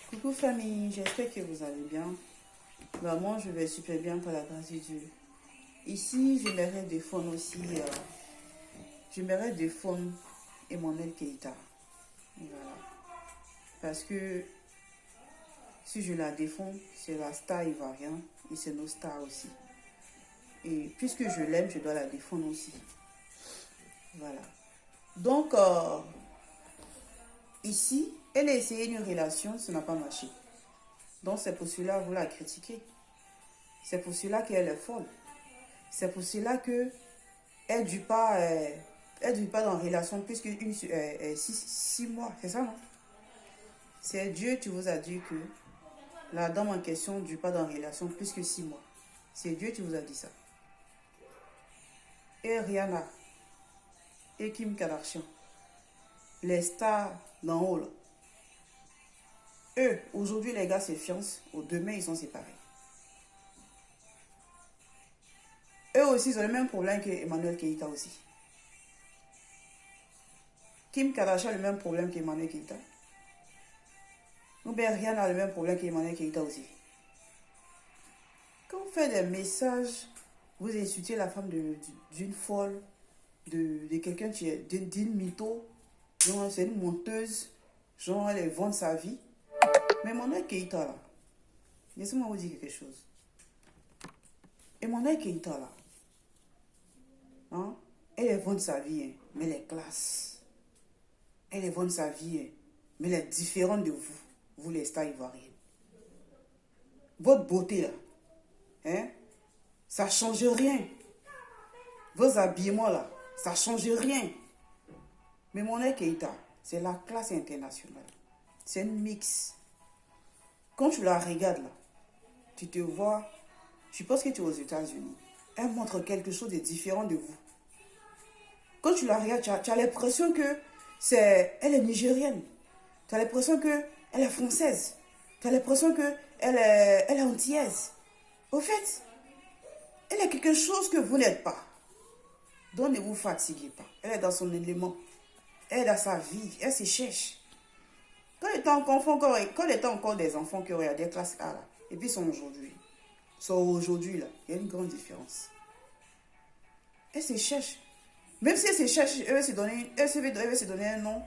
Coucou famille, j'espère que vous allez bien. Moi, je vais super bien par la grâce de Dieu. Ici, j'aimerais défendre aussi, j'aimerais défendre Emmanuel Keïta. Voilà. Parce que si je la défends, c'est la star ivoirienne et c'est nos stars aussi. Et puisque je l'aime, je dois la défendre aussi. Voilà. Donc, ici, elle a essayé une relation, ça n'a pas marché. Donc, c'est pour cela que vous la critiquez. C'est pour cela qu'elle est folle. C'est pour cela que elle ne dure pas, dans la relation plus que 6 mois. C'est ça, non? C'est Dieu qui vous a dit que la dame en question ne dure pas dans la relation plus que 6 mois. C'est Dieu qui vous a dit ça. Et Rihanna et Kim Kardashian, les stars d'en haut, là, eux, aujourd'hui, les gars se fiancent, demain, ils sont séparés. Eux aussi, ils ont le même problème que Emmanuel Keïta aussi. Kim Kardashian a le même problème qu'Emmanuel Keïta. Ou bien Rihanna a le même problème qu'Emmanuel Keïta aussi. Quand vous faites des messages, vous insultez la femme d'une folle, de quelqu'un qui est d'une mytho, genre c'est une menteuse, genre elle vend sa vie. Mais Emmanuel Keïta là, laissez-moi vous dire quelque chose. Emmanuel Keïta là, hein, elle vend sa vie, hein, mais elle est classe. Elle vend sa vie, hein, mais elle est différente de vous les stars ivoiriennes. Votre beauté là, hein, ça ne change rien. Vos habillements là, ça ne change rien. Mais Emmanuel Keïta, c'est la classe internationale. C'est une mix. Quand tu la regardes là, tu te vois, je pense que tu es aux États-Unis. Elle montre quelque chose de différent de vous. Quand tu la regardes, tu as l'impression que elle est nigérienne. Tu as l'impression qu'elle est française. Tu as l'impression qu'elle est antillaise. Au fait, elle est quelque chose que vous n'êtes pas. Donc ne vous fatiguez pas. Elle est dans son élément. Elle est dans sa vie. Elle se cherche. Quand elle était encore des enfants qui auraient des classes A là, et puis sont aujourd'hui là, il y a une grande différence. Elle se cherche. Même si elle se cherche, elle va se donner un nom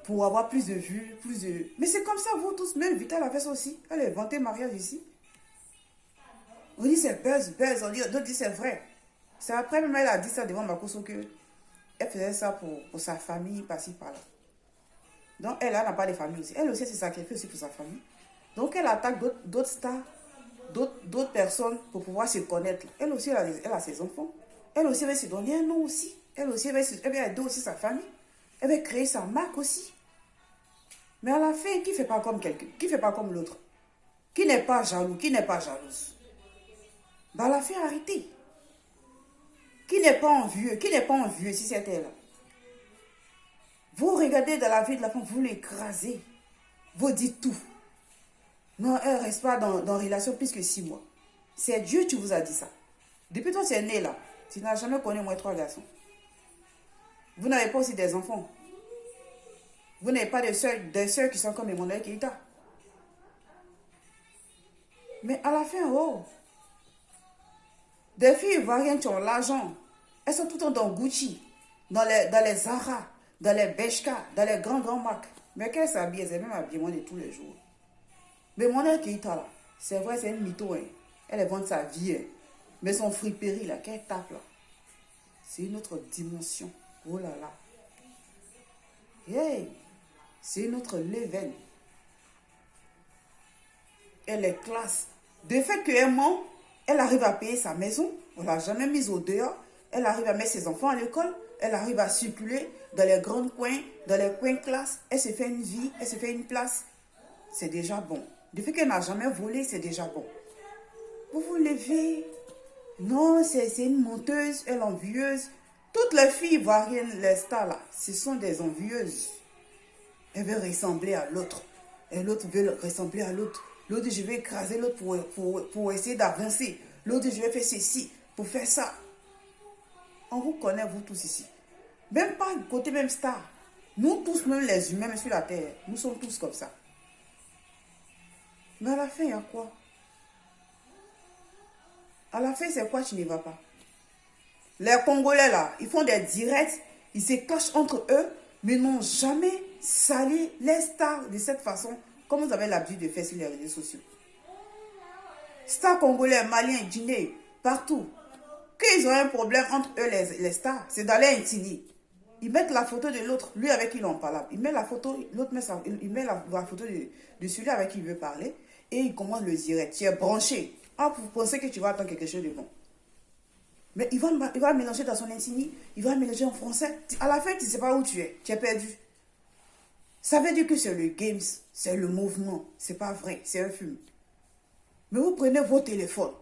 pour avoir plus de vues, plus de... Mais c'est comme ça, vous tous, même Vita a fait ça aussi. Elle a inventé mariage ici. On dit c'est buzz, d'autres disent c'est vrai. C'est après même elle a dit ça devant Makoso que elle faisait ça pour sa famille, par-ci, par-là. Donc elle n'a pas de famille aussi. Elle aussi s'est sacrifiée aussi pour sa famille. Donc elle attaque d'autres stars, d'autres personnes pour pouvoir se connaître. Elle aussi, elle a ses enfants. Elle aussi va se donner un nom aussi. Elle aussi, elle va aider aussi sa famille. Elle va créer sa marque aussi. Mais à la fin, qui ne fait pas comme quelqu'un? Qui ne fait pas comme l'autre? Qui n'est pas jaloux? Qui n'est pas jalouse? À la fin, arrêtez. Qui n'est pas envieux? Qui n'est pas envieux si c'est elle? Vous regardez dans la vie de la femme, vous l'écrasez. Vous dites tout. Non, elle ne reste pas dans relation plus que 6 mois. C'est Dieu qui vous a dit ça. Depuis toi, tu es né là. Tu n'as jamais connu moins 3 garçons. Vous n'avez pas aussi des enfants. Vous n'avez pas des soeurs qui sont comme Emmanuel Keïta. Mais à la fin, des filles ivoiriennes qui ont l'argent, elles sont tout le temps dans Gucci, dans les Zara, dans les Bershka, dans les grands marques. Mais qu'elles s'habillent, c'est même habillement de tous les jours. Mais Emmanuel Keïta, là, c'est vrai, c'est une mytho. Hein. Elle vend sa vie. Hein. Mais son friperie, là, qu'elle tape, là, c'est une autre dimension. Oh là là. Hey, c'est une autre level. Elle est classe. De fait qu'elle ment, elle arrive à payer sa maison. On ne l'a jamais mise au dehors. Elle arrive à mettre ses enfants à l'école. Elle arrive à circuler dans les grands coins, dans les coins classe. Elle se fait une vie, elle se fait une place. C'est déjà bon. De fait qu'elle n'a jamais volé, c'est déjà bon. Vous vous levez. Non, c'est une menteuse, elle est envieuse. Toutes les filles ivoiriennes, les stars là, ce sont des envieuses. Elles veulent ressembler à l'autre. Et l'autre veut ressembler à l'autre. L'autre dit, je vais écraser l'autre pour essayer d'avancer. L'autre dit, je vais faire ceci, pour faire ça. On vous connaît, vous tous ici. Même pas côté même star. Nous tous, même les humains, même sur la terre, nous sommes tous comme ça. Mais à la fin, il y a quoi? À la fin, c'est quoi tu n'y vas pas? Les Congolais, là, ils font des directs, ils se cachent entre eux, mais n'ont jamais sali les stars de cette façon, comme vous avez l'habitude de faire sur les réseaux sociaux. Stars congolais, maliens, guinéens, partout. Qu'ils ont un problème entre eux, les stars, c'est d'aller intigner. Ils mettent la photo de l'autre, lui avec qui il en parle. Il met la photo, l'autre il met la photo de celui avec qui il veut parler, et il commence le direct. Tu es branché. Ah, vous pensez que tu vas attendre quelque chose de bon. Mais il va mélanger dans son insigne, il va mélanger en français. À la fin, tu ne sais pas où tu es perdu. Ça veut dire que c'est le games, c'est le mouvement. C'est pas vrai, c'est un film. Mais vous prenez vos téléphones,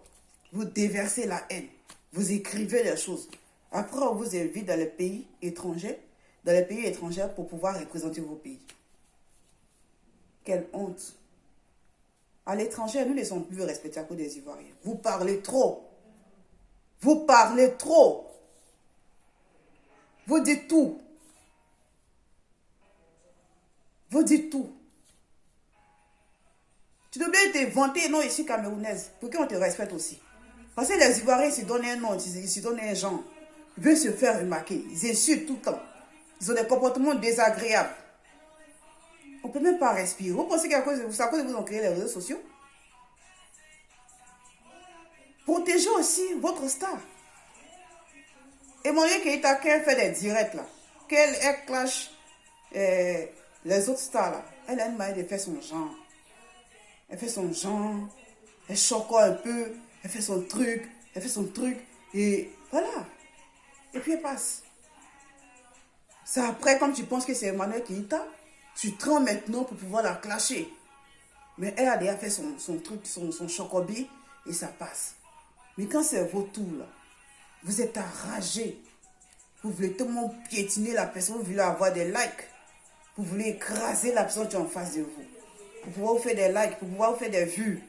vous déversez la haine, vous écrivez des choses. Après, on vous invite dans les pays étrangers, pour pouvoir représenter vos pays. Quelle honte. À l'étranger, nous ne sommes plus respectés à cause des Ivoiriens. Vous parlez trop. Vous parlez trop. Vous dites tout. Vous dites tout. Tu devrais te vanter, non, ici camerounaise, pour qu'on te respecte aussi. Parce que les Ivoiriens se donnent un nom, ils se donnent un genre. Ils veulent se faire remarquer. Ils insultent tout le temps. Ils ont des comportements désagréables. On ne peut même pas respirer. Vous pensez qu'à cause de vous, ont créé les réseaux sociaux? Protégez aussi votre star. Emmanuel Keïta, quand elle fait des directs là, qu'elle clash les autres stars là, elle a une manière de faire son genre. Elle fait son genre, elle choque un peu, elle fait son truc, et voilà. Et puis elle passe. C'est après, comme tu penses que c'est Emmanuel Keïta, tu trembles maintenant pour pouvoir la clasher. Mais elle a déjà fait son truc, son chocobi, et ça passe. Mais quand c'est votre tour là, vous êtes enragé. Vous voulez tout le monde piétiner la personne, vous voulez avoir des likes. Vous voulez écraser la personne qui est en face de vous. Pour pouvoir vous faire des likes, pour pouvoir vous faire des vues.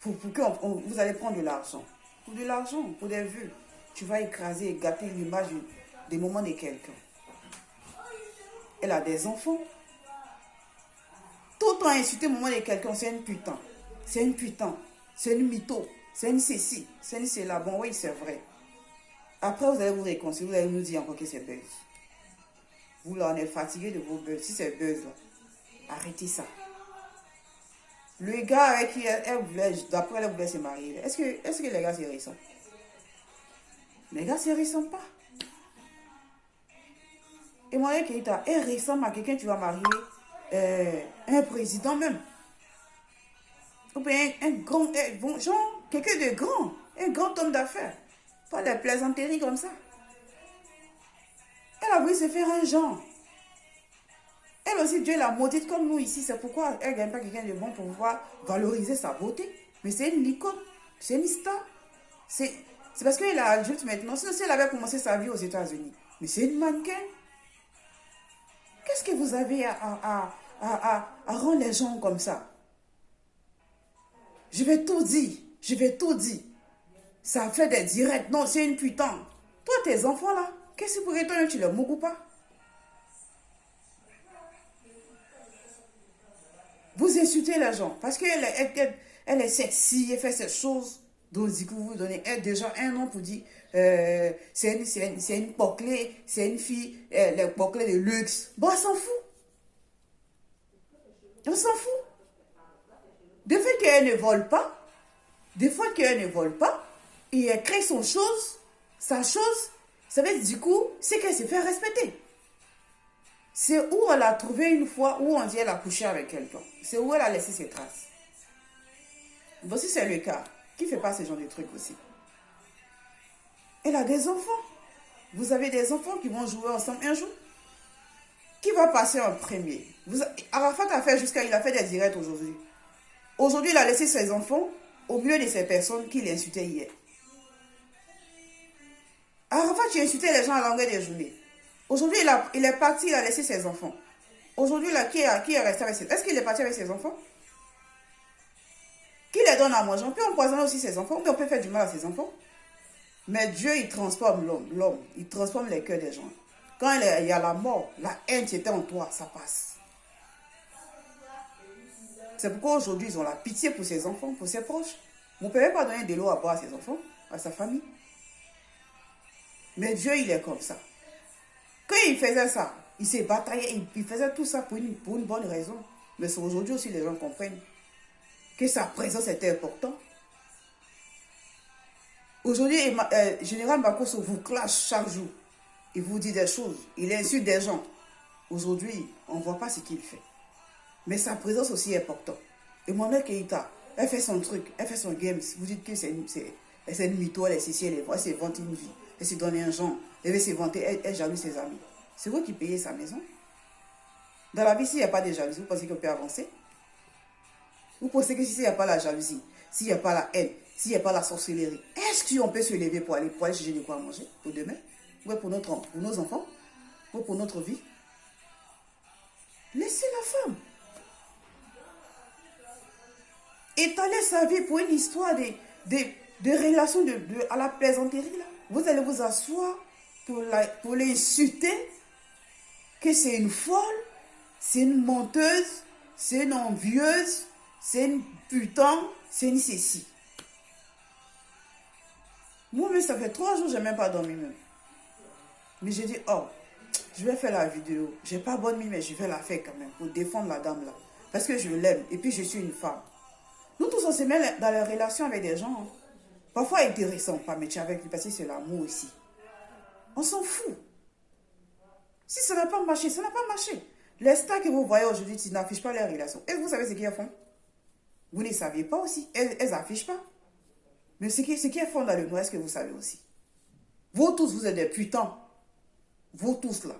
Pour que vous allez prendre de l'argent. Pour de l'argent, pour des vues. Tu vas écraser et gâter l'image des moments de quelqu'un. Elle a des enfants. Tout le temps insulter le moment de quelqu'un, c'est une putain. C'est une putain. C'est une mytho. C'est une ceci. C'est une cela. Bon, oui, c'est vrai. Après, vous allez vous réconcilier. Vous allez nous dire encore que c'est buzz. Vous, là, on est fatigué de vos buzz. Si c'est buzz, là, arrêtez ça. Le gars avec qui elle voulait, d'après elle voulait se marier, est-ce que les gars, c'est récent? Les gars, c'est récent pas. Et moi, Keïta est récent à quelqu'un, tu vas marier un président même. Ou bien un grand, genre, quelqu'un de grand, un grand homme d'affaires. Pas des plaisanteries comme ça. Elle a voulu se faire un genre. Elle aussi, Dieu l'a maudite comme nous ici. C'est pourquoi elle ne gagne pas quelqu'un de bon pour pouvoir valoriser sa beauté. Mais c'est une icône. C'est une star. C'est parce qu'elle est adulte maintenant. Sinon, si elle avait commencé sa vie aux États-Unis. Mais c'est une mannequin. Qu'est-ce que vous avez à rendre les gens comme ça? Je vais tout dire. Je vais tout dire. Ça fait des directs. Non, c'est une putain. Toi, tes enfants là, qu'est-ce que pour toi, tu les moques ou pas? Vous insultez les gens parce qu'elle elle est sexy, elle fait ces choses. Donc, du coup, vous donnez déjà un nom pour dire c'est une poclée, c'est une fille, les poclés de luxe. Bon, on s'en fout. On s'en fout. Des fois qu'elle ne vole pas, et elle crée sa chose, ça veut dire du coup, c'est qu'elle se fait respecter. C'est où elle a trouvé une fois où on dit elle a couché avec quelqu'un. C'est où elle a laissé ses traces. Voici c'est le cas. Qui ne fait pas ce genre de trucs aussi? Elle a des enfants. Vous avez des enfants qui vont jouer ensemble un jour. Qui va passer en premier? Arafat a fait il a fait des directs aujourd'hui. Aujourd'hui, il a laissé ses enfants au milieu de ces personnes qui l'insultaient hier. Arafat, tu insultais les gens à longueur de journée. Aujourd'hui, il est parti, il a laissé ses enfants. Aujourd'hui, là, qui est resté avec ses enfants? Est-ce qu'il est parti avec ses enfants? Qui les donne à manger? On peut empoisonner aussi ses enfants, mais on peut faire du mal à ses enfants. Mais Dieu, il transforme l'homme. Il transforme les cœurs des gens. Quand il y a la mort, la haine qui était en toi, ça passe. C'est pourquoi aujourd'hui, ils ont la pitié pour ses enfants, pour ses proches. On ne peut même pas donner de l'eau à boire à ses enfants, à sa famille. Mais Dieu, il est comme ça. Quand il faisait ça, il s'est bataillé, il faisait tout ça pour une bonne raison. Mais c'est aujourd'hui aussi les gens comprennent que sa présence était importante. Aujourd'hui, Général Makosso vous clash chaque jour. Il vous dit des choses, il insulte des gens. Aujourd'hui, on ne voit pas ce qu'il fait. Mais sa présence aussi est importante. Emmanuel Keïta, elle fait son truc, elle fait son game. Vous dites que c'est une mytho, elle est ici, elle s'est vantée une vie. Elle s'est donné un genre, elle veut se vanter, elle jalouse ses amis. C'est vous qui payez sa maison. Dans la vie, s'il n'y a pas de jalousie, vous pensez qu'on peut avancer? Vous pensez que s'il n'y a pas la jalousie, s'il n'y a pas la haine, s'il n'y a pas la sorcellerie, est-ce qu'on peut se lever pour aller chercher de quoi manger pour demain? Ou pour nos enfants? Ou pour notre vie? Laissez la femme étaler sa vie pour une histoire de relations à la plaisanterie. Là. Vous allez vous asseoir pour l'insulter, que c'est une folle, c'est une menteuse, c'est une envieuse, c'est une putain, c'est une ceci. Moi-même, ça fait 3 jours que je n'ai même pas dormi même. Mais j'ai dit, oh, je vais faire la vidéo. Je n'ai pas bonne nuit, mais je vais la faire quand même pour défendre la dame là. Parce que je l'aime et puis je suis une femme. Nous tous, on se met dans les relations avec des gens. Hein. Parfois intéressant, pas métier avec lui, parce que c'est l'amour aussi. On s'en fout. Si ça n'a pas marché, ça n'a pas marché. Les stars que vous voyez aujourd'hui, ils n'affichent pas leurs relations. Et vous savez ce qu'elles font? Vous ne saviez pas aussi. Elles n'affichent pas. Mais ce qu'elles font dans le noir, est-ce que vous savez aussi? Vous tous, vous êtes des putains. Vous tous là.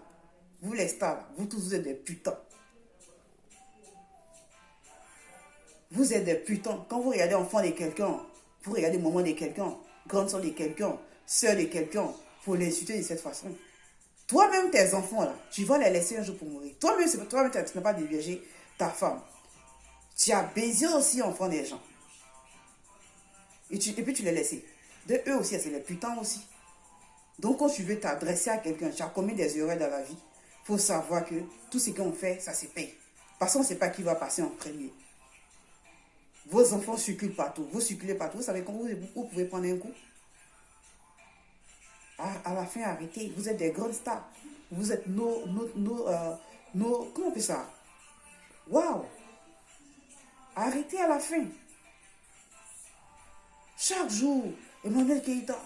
Vous les stars là. Vous tous, vous êtes des putains. Vous êtes des putains. Quand vous regardez enfant de quelqu'un, vous regardez maman de quelqu'un, grande soeur de quelqu'un, soeur de quelqu'un, pour l'insulter de cette façon. Toi-même, tes enfants, là, tu vas les laisser un jour pour mourir. Toi-même, tu n'as pas déviégé ta femme. Tu as baisé aussi enfant des gens. Et puis tu les laisses. De eux aussi, c'est les putains aussi. Donc, quand tu veux t'adresser à quelqu'un, tu as commis des erreurs dans la vie, il faut savoir que tout ce qu'on fait, ça se paye. Parce qu'on ne sait pas qui va passer en premier. Vos enfants circulent partout. Vous circulez partout. Vous savez quand vous pouvez prendre un coup. À la fin, arrêtez. Vous êtes des grandes stars. Vous êtes comment on fait ça? Waouh! Arrêtez à la fin. Chaque jour, Emmanuel Keïta.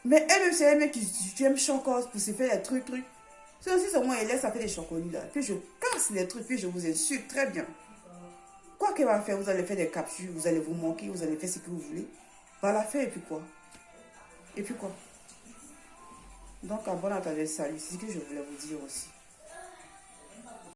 Mais elle, c'est un mec qui aime encore pour se faire des trucs. C'est aussi seulement elle laisse, ça fait des chocolats là. Puis je casse les trucs, puis je vous insulte très bien. Quoi qu'elle va faire, vous allez faire des captures, vous allez vous manquer, vous allez faire ce que vous voulez. Va la faire et puis quoi? Et puis quoi? Donc, à bon entendeur, salut. C'est ce que je voulais vous dire aussi.